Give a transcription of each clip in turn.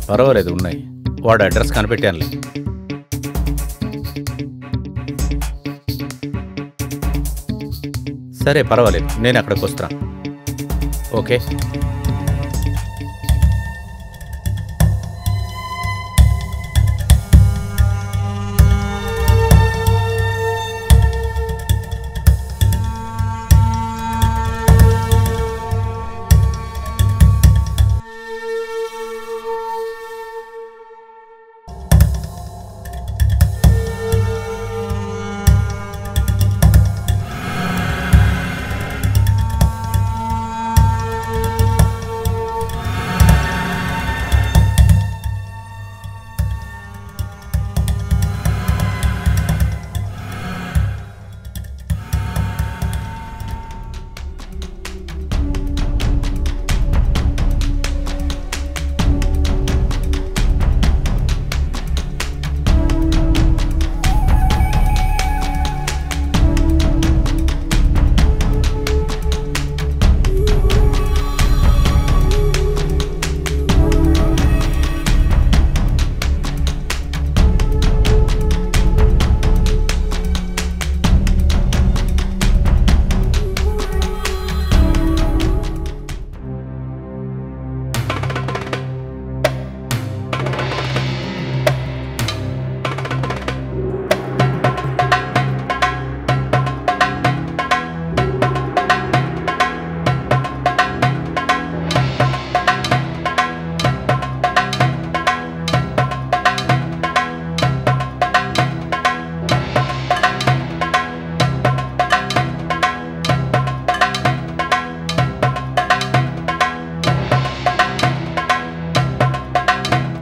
పర్వాలేదు, ఉన్నాయి. వాడు అడ్రస్ కనిపెట్టానులే. సరే పర్వాలేదు, నేను అక్కడికి వస్తాను. ఓకే.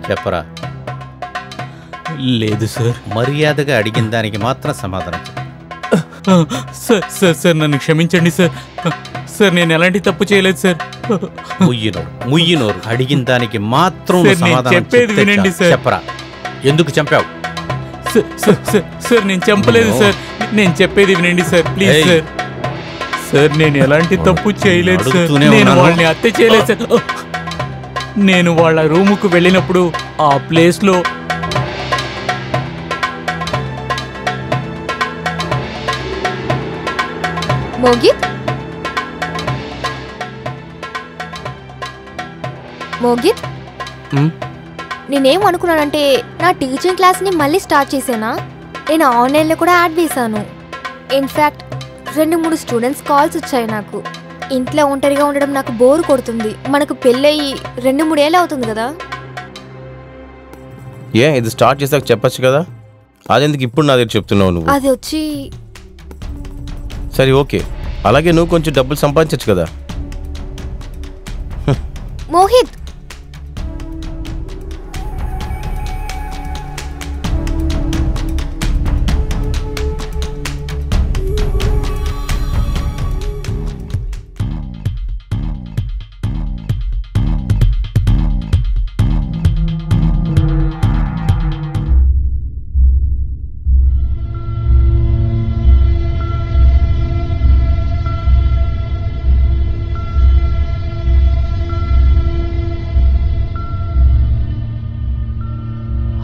చెప్పరా. లేదు సార్. మర్యాదగా అడిగిన దానికి మాత్రం సమాధానం. సార్ సార్ సార్ నన్ను క్షమించండి సార్. సార్ నేను ఎలాంటి తప్పు చేయలేదు సార్. ముయ్యినోరు అడిగిన దానికి మాత్రం సమాధానం చెప్పేది వినండి సార్. చెప్పరా, ఎందుకు చంపావు? సార్ నేను చంపలేదు సార్. నేను చెప్పేది వినండి సార్, ప్లీజ్ సార్. సార్ నేను ఎలాంటి తప్పు చేయలేదు సార్. నేను వాళ్ళని హత్య చేయలేదు సార్. నేను వాళ్ళ రూముకు వెళ్ళినప్పుడు ఆ ప్లేస్లో మోగిత్, నేనేం అనుకున్నానంటే నా టీచింగ్ క్లాస్ని మళ్ళీ స్టార్ట్ చేసానా. నేను ఆన్లైన్లో కూడా యాడ్ వేశాను. ఇన్ఫ్యాక్ట్ 2-3 స్టూడెంట్స్ కాల్స్ వచ్చాయి నాకు. ఇంట్లో ఒంటరిగా ఉండడం నాకు బోర్ కొడుతుంది. మనకు పెళ్ళయి 2-3 ఏళ్ళు అవుతుంది కదా. ఇది స్టార్ట్ చేసాక చెప్పచ్చు కదా, అదెందుకు ఇప్పుడు నా దగ్గర చెప్తున్నావు నువ్వు? అది వచ్చి సరే ఓకే, అలాగే నువ్వు కొంచెం డబ్బులు సంపాదించచ్చు కదా. Mohit,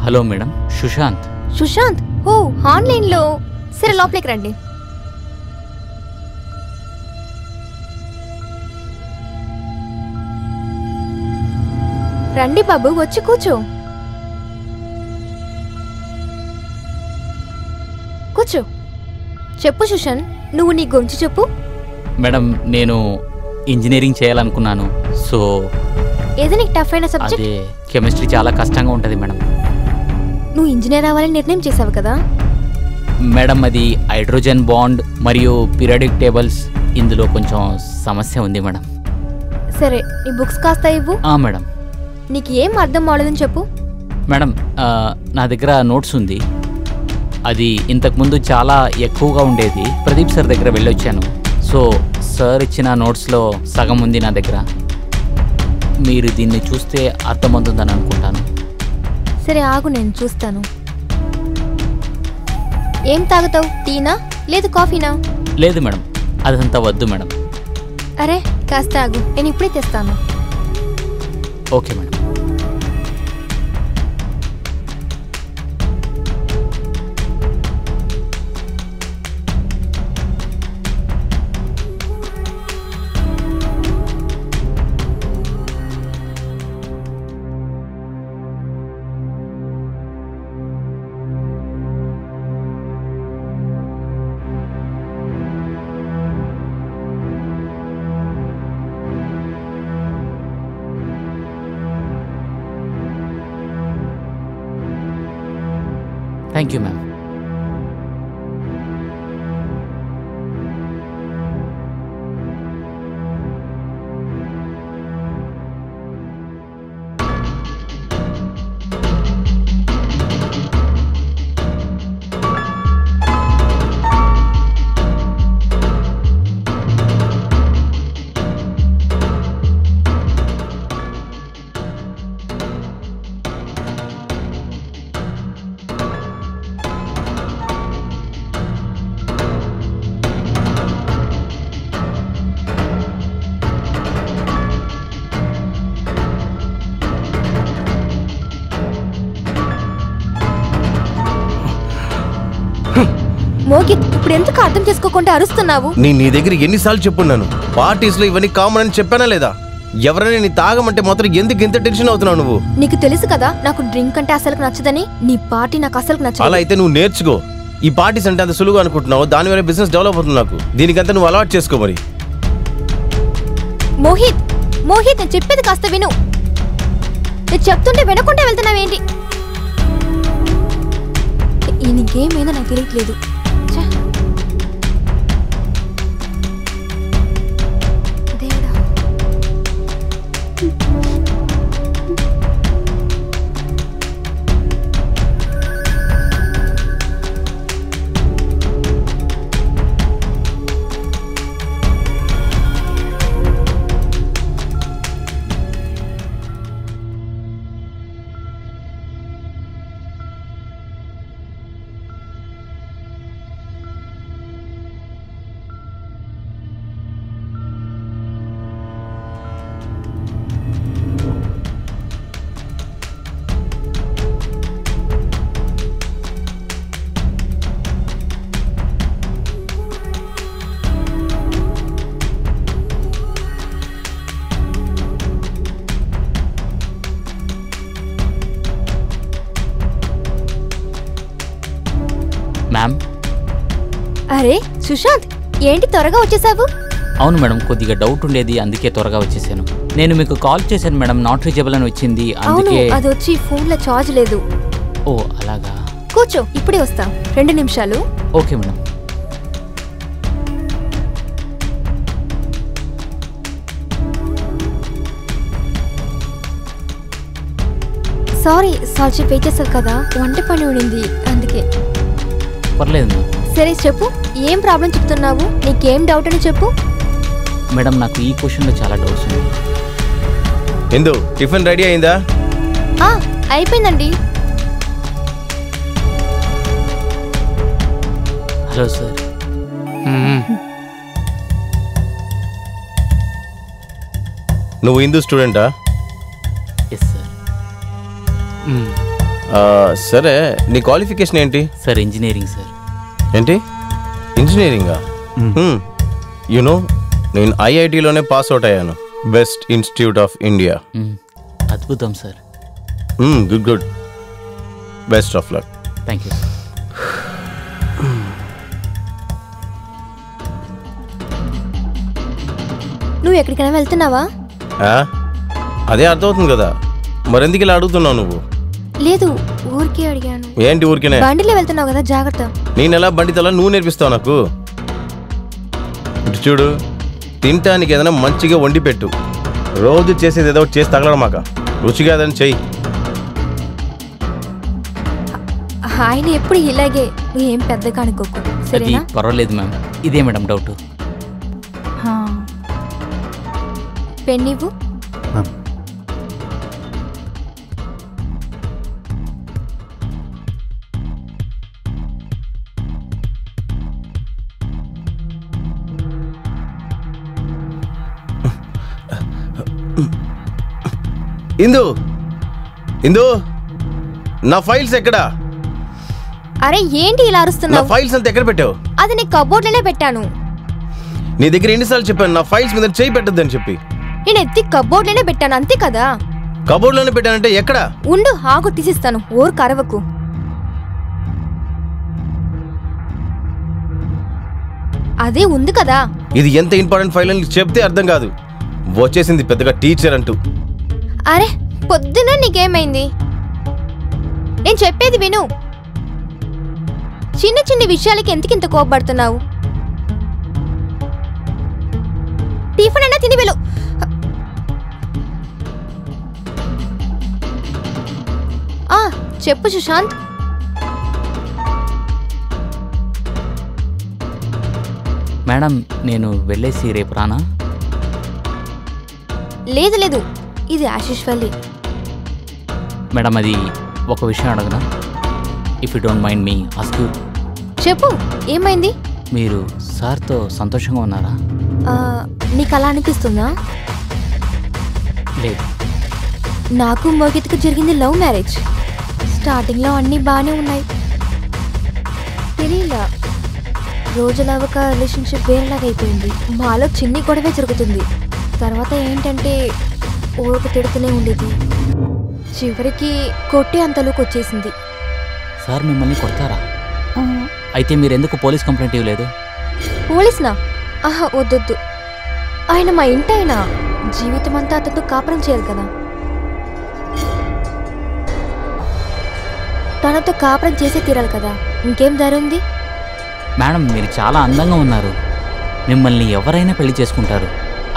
hello madam, Sushant. Sushant, oh ఆన్లైన్లో. సరే లోపలికి రండి. రండి బాబు, వచ్చి కూర్చో. కూర్చో. చెప్పు సుశాంత్, నువ్వు నీ గురించి చెప్పు. మేడం నేను ఇంజనీరింగ్ చేయాలనుకున్నాను. సో ఏదో నీకు టఫ్ అయిన సబ్జెక్ట్? అదే కెమిస్ట్రీ చాలా కష్టంగా ఉంటుంది మేడం. నువ్వు ఇంజనీర్ అవ్వాలని నిర్ణయం చేసావు కదా మేడం? అది హైడ్రోజన్ బాండ్ మరియు పీరియాడిక్ టేబుల్స్, ఇందులో కొంచెం సమస్య ఉంది మేడం. సరే నీ బుక్స్ కాస్త ఇవ్వు. మేడం. నీకు ఏం అర్థం అవ్వలేదని చెప్పు. మేడం నా దగ్గర నోట్స్ ఉంది. అది ఇంతకుముందు చాలా ఎక్కువగా ఉండేది. ప్రదీప్ సార్ దగ్గర వెళ్ళొచ్చాను. సో సార్ ఇచ్చిన నోట్స్లో సగం ఉంది నా దగ్గర. మీరు దీన్ని చూస్తే అర్థమవుతుందని అనుకుంటాను. సరే ఆగు, నేను చూస్తాను. ఏం తాగుతావు? టీనా లేదు కాఫీనా? లేదు మేడం, అదంతా వద్దు మేడం. అరే కాస్త ఆగు, నేను ఇప్పుడే తెస్తాను. Okay madam. Thank you ma'am. Mohit, ఇప్పుడు ఎందుకు అర్థం చేసుకోకుండా అరుస్తున్నావు? నీ దగ్గర ఎన్నిసార్లు చెప్పున్నాను, పార్టీస్లో ఇవన్నీ కామన్ అని చెప్పానా లేదా? ఎవరైనా నీ తాగమంటే మాత్రం ఎందుకు ఇంత టెన్షన్ అవుతున్నావు నువ్వు? నీకు తెలుసు కదా నాకు డ్రింక్ అంటే అసలు నచ్చదని. నీ పార్టీ నాకు అసలు నచ్చదు. అలా అయితే నువ్వు నేర్చుకో. ఈ పార్టీస్ అంటే అంత సులువుగా అనుకుంటున్నావు, దానివల్ల బిజినెస్ డెవలప్ అవుతుంది. నాకు దీనికంతా నువ్వు అలవాటు చేసుకో. మరి మోహిత్, మోహిత్ నేను చెప్పేది కాస్త విను. నేను చెప్తుంటే వినకుండా వెళ్తున్నావేంటి? ఈ గేమ్ ఏదో నాకు తెలియట్లేదు. మ్యామ్. అరే సుశాంత్, ఏంటి త్వరగా వచ్చేసావు? అవును మేడం, కొద్దిగా డౌట్ ఉండేది, అందుకే త్వరగా వచ్చేసాను. నేను మీకు కాల్ చేశాను మేడం, నాట్ రీచబుల్ అని వచ్చింది, అందుకే. అది వచ్చి ఫోన్లో ఛార్జ్ లేదు. ఓ అలాగా. కూర్చో, ఇప్పుడే వస్తా. 2 నిమిషాలు. Okay madam. సారీ, సాల్చి పే చేసావు కదా, వంట పని ఉండింది అందుకే. పర్లేదు మ్యామ్. సరే చెప్పు, ఏం ప్రాబ్లం చెప్తున్నావు? నీకేం డౌట్ అని చెప్పు. మేడం నాకు ఈ క్వశ్చన్లో చాలా డౌట్స్ ఉన్నాయి. ఎందు టిఫిన్ రెడీ అయిందా? అయిపోయిందండి. Hello sir. నువ్వు హిందూ స్టూడెంటా? Yes sir. సరే, నీ క్వాలిఫికేషన్ ఏంటి? Sir engineering sir. ఏంటి ఇంజనీరింగా? యూనో నేను ఐఐటిలోనే పాస్ అవుట్ అయ్యాను, బెస్ట్ ఇన్స్టిట్యూట్ ఆఫ్ ఇండియా. అద్భుతం సార్. Good good, best of luck. Thank you. నువ్వు ఎక్కడికైనా వెళ్తున్నావా? అదే అర్థమవుతుంది కదా, మరెందుకు ఇలా అడుగుతున్నావు నువ్వు? లేదు, ఊరికే అడిగాను. ఏంటి ఊరికేనే? బండిలో వెళ్తున్నావు కదా, జాగ్రత్త. నేను ఎలా బండి తల నువ్వు నేర్పిస్తావు నాకు? ఇటు చూడు, తినటానికి ఏదైనా మంచిగా వండి పెట్టు. రోజు చేసేది ఏదో చేసి తగలడం మాక, రుచిగా ఏదైనా చెయ్యి. ఆయన ఎప్పుడు ఇలాగే, ఏం పెద్దగా అనుకోకు అది సరేనా? పర్వాలేదు మ్యామ్. ఇదే మేడం డౌట్. పెన్ ఇవ్వు. ఇందు ఇందు నా ఫైల్స్ ఎక్కడా? అరే ఏంటి ఇలా నా అరుస్తున్నావు? ఫైల్స్ అంతా ఎక్కడ పెట్టావు? అది నీ కబోర్డ్లోనే పెట్టాను. నీ దగ్గర ఎన్నిసార్లు చెప్పాను నా ఫైల్స్ మీద చేయి పెట్టద్దని చెప్పి? నేను ఎత్తి కబోర్డ్లోనే పెట్టాను, అంతే కదా. కబోర్డ్లోనే పెట్టానంటే ఎక్కడ? ఉండు, ఆగు, తీసిస్తాను. ఓరు కరవకు. అదే ఉంది కదా. ఇది ఎంత ఇంపార్టెంట్ ఫైల్ అని చెప్తే అర్థం కాదు. వచ్చేసింది పెద్దగా టీచర్ అంటూ. అరే పొద్దున నీకేమైంది? నేను చెప్పేది విను. చిన్న చిన్న విషయాలకి ఎందుకింత కోపడుతున్నావు? టిఫిన్ అన్నా తిని వెళ్ళు. చెప్పు సుశాంత్. మేడం నేను వెళ్ళేసి రేపు రానా? లేదు లేదు, ఇది ఆశీష్ వల్లి. మేడం అది ఒక విషయం అడగనా? If you don't mind me ask you. చెప్పు, ఏమైంది? మీరు సార్తో సంతోషంగా ఉన్నారా? నీకు అలా అనిపిస్తుందా? లేదు. నాకు మోగిత్కు జరిగింది లవ్ మ్యారేజ్. స్టార్టింగ్లో అన్నీ బాగానే ఉన్నాయి. తెలియలా, రోజులా ఒక రిలేషన్షిప్ వేరేలాగా అయిపోయింది. మాలో చిన్ని గొడవే జరుగుతుంది. తర్వాత ఏంటంటే ఊరుకు తిడుతూనే ఉండేది. చివరికి కొట్టే అంతలోకి వచ్చేసింది. సార్ మిమ్మల్ని కొడతారా? అయితే మీరు ఎందుకు పోలీస్ కంప్లైంట్ ఇవ్వలేదు? పోలీస్నా? ఆహా, వద్దొద్దు. ఆయన మా ఇంటైనా జీవితం అంతా అతనితో కాపురం చేయాలి కదా. తనతో కాపురం చేసే తీరాలి కదా. ఇంకేం దారి ఉంది? మేడం మీరు చాలా అందంగా ఉన్నారు. మిమ్మల్ని ఎవరైనా పెళ్లి చేసుకుంటారు.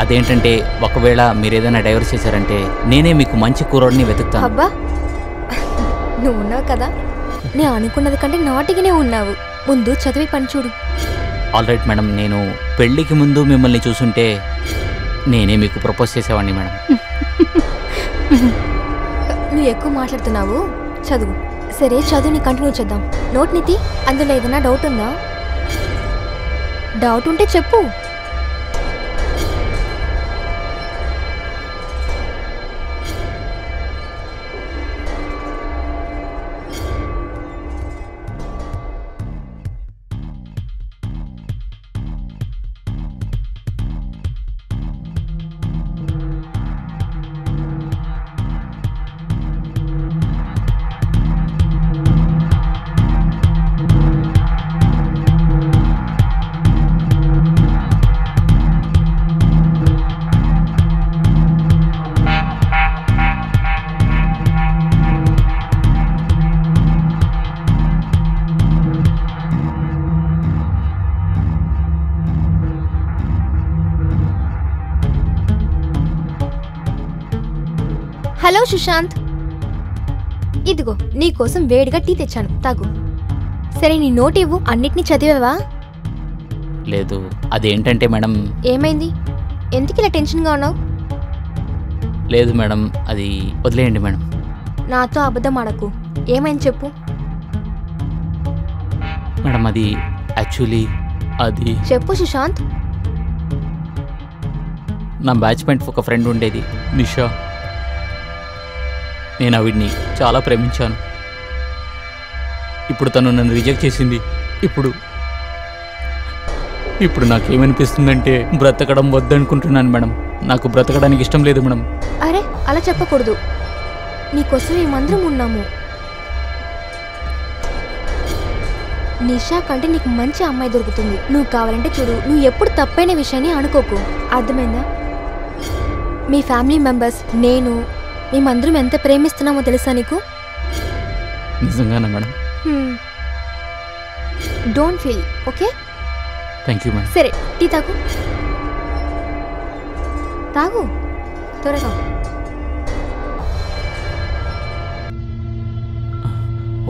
అదేంటంటే ఒకవేళ మీరు ఏదైనా డైవర్స్ చేశారంటే నేనే మీకు మంచి కూరని వెతుకుతాను. అబ్బా, నువ్వు ఉన్నావు కదా. నేను అనుకున్నది కంటే నాటిగానే ఉన్నావు. ముందు చదివి పని చూడు. ఆల్ రైట్ మేడం, నేను పెళ్ళికి ముందు మిమ్మల్ని చూసుంటే నేనే మీకు ప్రపోజ్ చేసేవాడిని మేడం. నువ్వు ఎక్కువ మాట్లాడుతున్నావు. చదువు. సరే చదువుని కంటిన్యూ చేద్దాం. నోట్ నితి, అందులో ఏదైనా డౌట్ ఉందా? డౌట్ ఉంటే చెప్పు. హలో సుశాంత్, ఇదిగో నీకోసం వేడిగా టీ తెచ్చాను, తాగు. సరే నీ నోట్ ఇవ్వు. అన్నిటినీ చదివావా? లేదు. అదేంటంటే మేడం. ఏమైంది? ఎందుకు ఇలా టెన్షన్గా ఉన్నావు? లేదు మేడం, అది వదిలేయండి మేడం. నాతో అబద్ధం ఆడకు. ఏమైంది చెప్పు. మేడం అది యాక్చువల్లీ అది చెప్పు సుశాంత్. నా బ్యాచ్మెంట్ ఒక ఫ్రెండ్ ఉండేది, నిషా. నేను ఆవిడ్ని చాలా ప్రేమించాను. ఇప్పుడు తను నన్ను రిజెక్ట్ చేసింది. ఇప్పుడు నాకేమనిపిస్తుందంటే బ్రతకడం వద్దనుకుంటున్నాను మేడం. నాకు బ్రతకడానికి ఇష్టం లేదు మేడం. అరే అలా చెప్పకూడదు. నీకోసం మేమందరం ఉన్నాము. నిషా కంటే నీకు మంచి అమ్మాయి దొరుకుతుంది. నువ్వు కావాలంటే చూడు. నువ్వు ఎప్పుడు తప్పైన విషయాన్ని అనుకోకు. అర్థమైందా? మీ ఫ్యామిలీ మెంబర్స్, నేను, మేమందరం ఎంత ప్రేమిస్తున్నామో తెలుసా నీకు? నిజంగానా madam? Don't feel, okay? Thank you madam. సరే టీ తాగు. తాగు త్వరగా.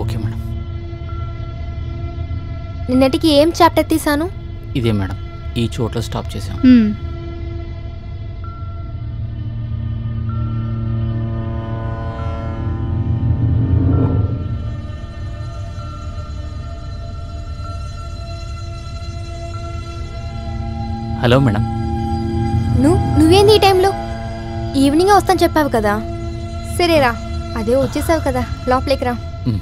Okay madam. నిన్నటికి ఏం చాప్టర్ తీసాను? ఇదే మేడం, ఈ చోట్ల స్టాప్ చేసాం. Hello madam. నువ్వేంది ఈ టైంలో? ఈవినింగ్ వస్తాను చెప్పావు కదా. సరేరా, అదే వచ్చేసావు కదా, లోపలికి రా. మ్.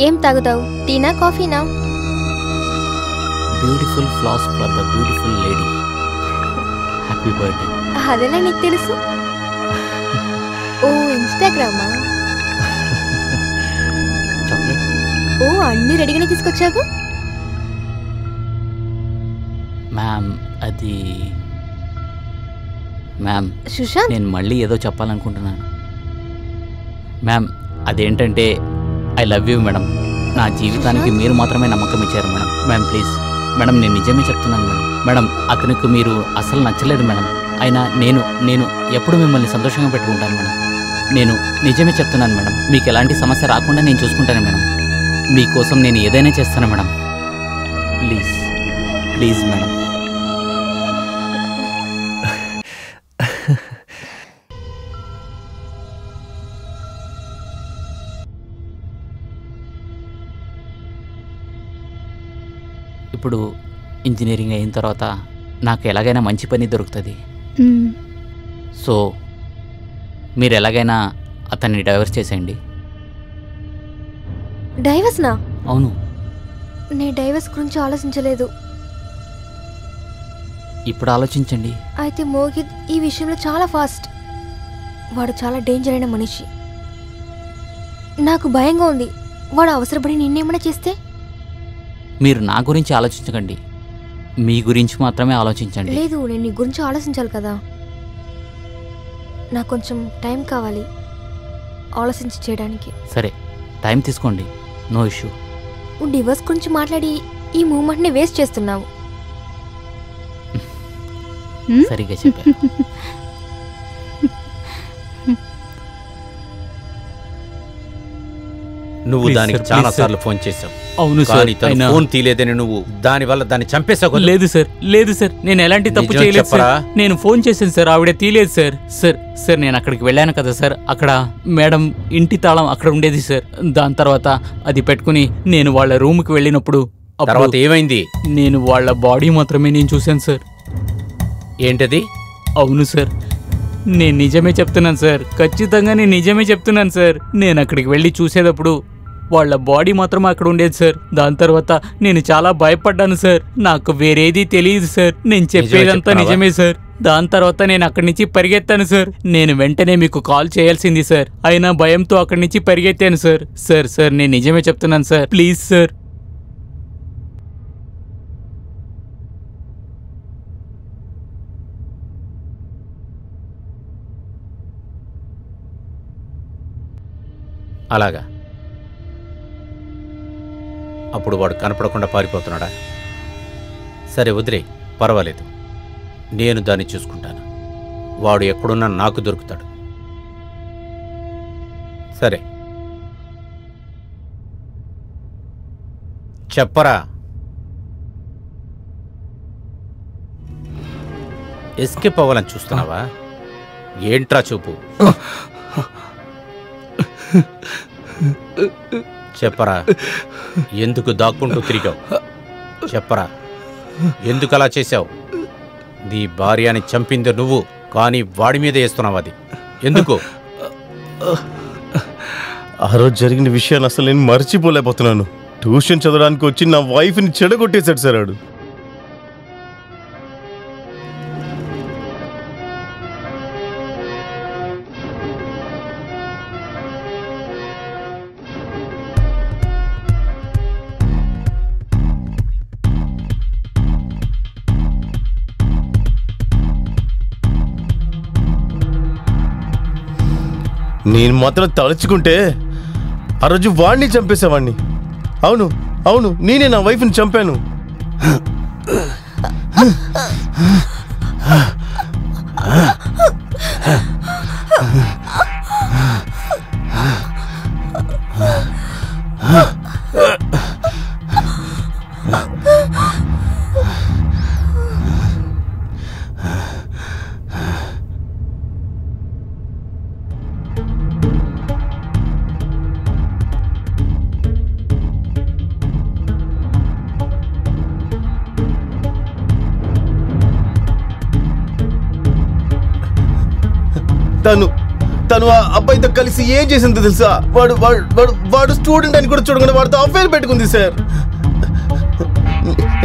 ఏం తాగుతావు, టీనా కాఫీనా? Beautiful flowers for the beautiful lady. Happy birthday. అదెలా నీకు తెలుసు? ఓ ఇన్స్టాగ్రామా? చాక్లెట్. ఓ అన్ని రెడీగానే తీసుకొచ్చావు. మ్యామ్ అది మ్యామ్ సుశాంత్, నేను మళ్ళీ ఏదో చెప్పాలనుకుంటున్నాను మ్యామ్. అదేంటంటే ఐ లవ్ యూ మేడం. నా జీవితానికి మీరు మాత్రమే నమ్మకం ఇచ్చారు మేడం. మ్యామ్ ప్లీజ్ మేడం, నేను నిజమే చెప్తున్నాను మేడం. మేడం అతనికి మీరు అసలు నచ్చలేదు మేడం. అయినా నేను ఎప్పుడు మిమ్మల్ని సంతోషంగా పెట్టుకుంటాను మేడం. నేను నిజమే చెప్తున్నాను మేడం. మీకు ఎలాంటి సమస్య రాకుండా నేను చూసుకుంటాను మేడం. మీకోసం నేను ఏదైనా చేస్తాను మేడం. Please please madam. ఇప్పుడు ఇంజనీరింగ్ అయిన తర్వాత నాకు ఎలాగైనా మంచి పని దొరుకుతుంది. సో మీరు ఎలాగైనా అతన్ని డైవర్స్ చేసేయండి. డైవర్స్నా? అవును. నేను డైవర్స్ గురించి ఆలోచించలేదు. ఇప్పుడు ఆలోచించండి. అయితే మోహిత్ ఈ విషయంలో చాలా ఫాస్ట్. వాడు చాలా డేంజర్ అయిన మనిషి. నాకు భయంగా ఉంది. వాడు అవసరపడి నిన్నేమైనా చేస్తే? మీరు నా గురించి ఆలోచించకండి, మీ గురించి మాత్రమే ఆలోచించండి. లేదు, నేను నీ గురించి ఆలోచించాలి కదా. నాకు కొంచెం టైం కావాలి ఆలోచించి చేయడానికి. సరే, టైం తీసుకోండి, నో ఇష్యూ. నువ్వు డివోర్స్ గురించి మాట్లాడి ఈ మూమెంట్ని వేస్ట్ చేస్తున్నావు. సరిగ్గా చెప్పారు. నువ్వు Please, దానికి sir, చాలా please, సార్లు ఫోన్ చేసావు. అవును సార్. కానీ తను ఫోన్ తీలేదని నువ్వు దాని వల్ల దాన్ని చంపేసావు. లేదు సార్, లేదు సార్, నేను ఎలాంటి తప్పు నిజం చేయలేదు సార్. చెప్పరా? నేను ఫోన్ చేశాను సార్, ఆవిడ తీలేదు సార్. సార్ నేను అక్కడికి వెళ్ళాను కదా సార్, అక్కడ మేడం ఇంటి తాళం అక్కడ ఉండేది సార్. దాని తర్వాత అది పెట్టుకుని నేను వాళ్ళ రూమ్కి వెళ్ళినప్పుడు తర్వాత ఏమైంది? నేను వాళ్ళ బాడీ మాత్రమే నేను చూశాను సార్. ఏంటది? అవును సార్, నేను నిజమే చెప్తున్నాను సార్. ఖచ్చితంగా నేను నిజమే చెప్తున్నాను సార్. నేను అక్కడికి వెళ్ళి చూసేటప్పుడు వాళ్ళ బాడీ మాత్రం అక్కడ ఉండేది సార్. దాని తర్వాత నేను చాలా భయపడ్డాను సార్. నాకు వేరేది తెలియదు సార్. నేను చెప్పేదంతా నిజమే సార్. దాని తర్వాత నేను అక్కడి నుంచి పరిగెత్తాను సార్. నేను వెంటనే మీకు కాల్ చేయాల్సింది సార్, అయినా భయంతో అక్కడి నుంచి పరిగెత్తాను సార్. సార్ నేను నిజమే చెప్తున్నాను సార్, ప్లీజ్ సార్. అలాగా? అప్పుడు వాడు కనపడకుండా పారిపోతున్నాడా? సరే వదిలే, పర్వాలేదు, నేను దాన్ని చూసుకుంటాను. వాడు ఎక్కడున్నా నాకు దొరుకుతాడు. సరే చెప్పరా. ఎస్కేప్ అవ్వాలని చూస్తున్నావా? ఏంట్రా చూపు? చెప్పరా, ఎందుకు దాక్కుంటూ తిరిగావు? చెప్పరా, ఎందుకు అలా చేశావు? నీ భార్యని చంపింది నువ్వు, కానీ వాడి మీద వేస్తున్నావు. అది ఎందుకు? ఆ రోజు జరిగిన విషయాన్ని అసలు నేను మర్చిపోలేకపోతున్నాను. ట్యూషన్ చదవడానికి వచ్చి నా వైఫ్ని చెడగొట్టేశాడు సార్ వాడు. నేను మాత్రం తలుచుకుంటే ఆ రోజు వాడిని చంపేసేవాడిని. అవును, నేనే నా వైఫ్ని చంపాను. తను ఆ అబ్బాయితో కలిసి ఏం చేసిందో తెలుసా? వాడు వాడు వాడు వాడు స్టూడెంట్ అని కూడా చూడకుండా వాడితో అఫైర్ పెట్టుకుంది సార్.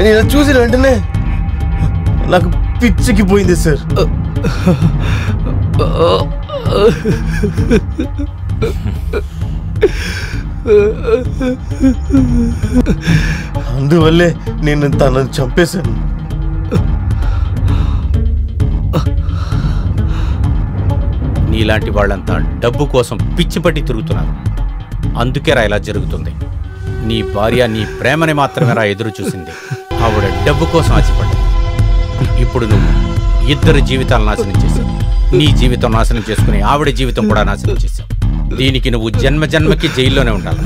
నేను చూసిన వెంటనే నాకు పిచ్చికి పోయింది సార్. అందువల్లే నేను తనని చంపేశాను. నీలాంటి వాళ్ళంతా డబ్బు కోసం పిచ్చిపట్టి తిరుగుతున్నారు. అందుకేరా ఇలా జరుగుతుంది. నీ భార్య నీ ప్రేమని మాత్రమేరా ఎదురు చూసింది. ఆవిడ డబ్బు కోసం ఆశపడ్డా. ఇప్పుడు నువ్వు ఇద్దరు జీవితాలు నాశనం చేశావు. నీ జీవితం నాశనం చేసుకుని ఆవిడ జీవితం కూడా నాశనం చేశావు. దీనికి నువ్వు జన్మ జన్మకి జైల్లోనే ఉండాలి.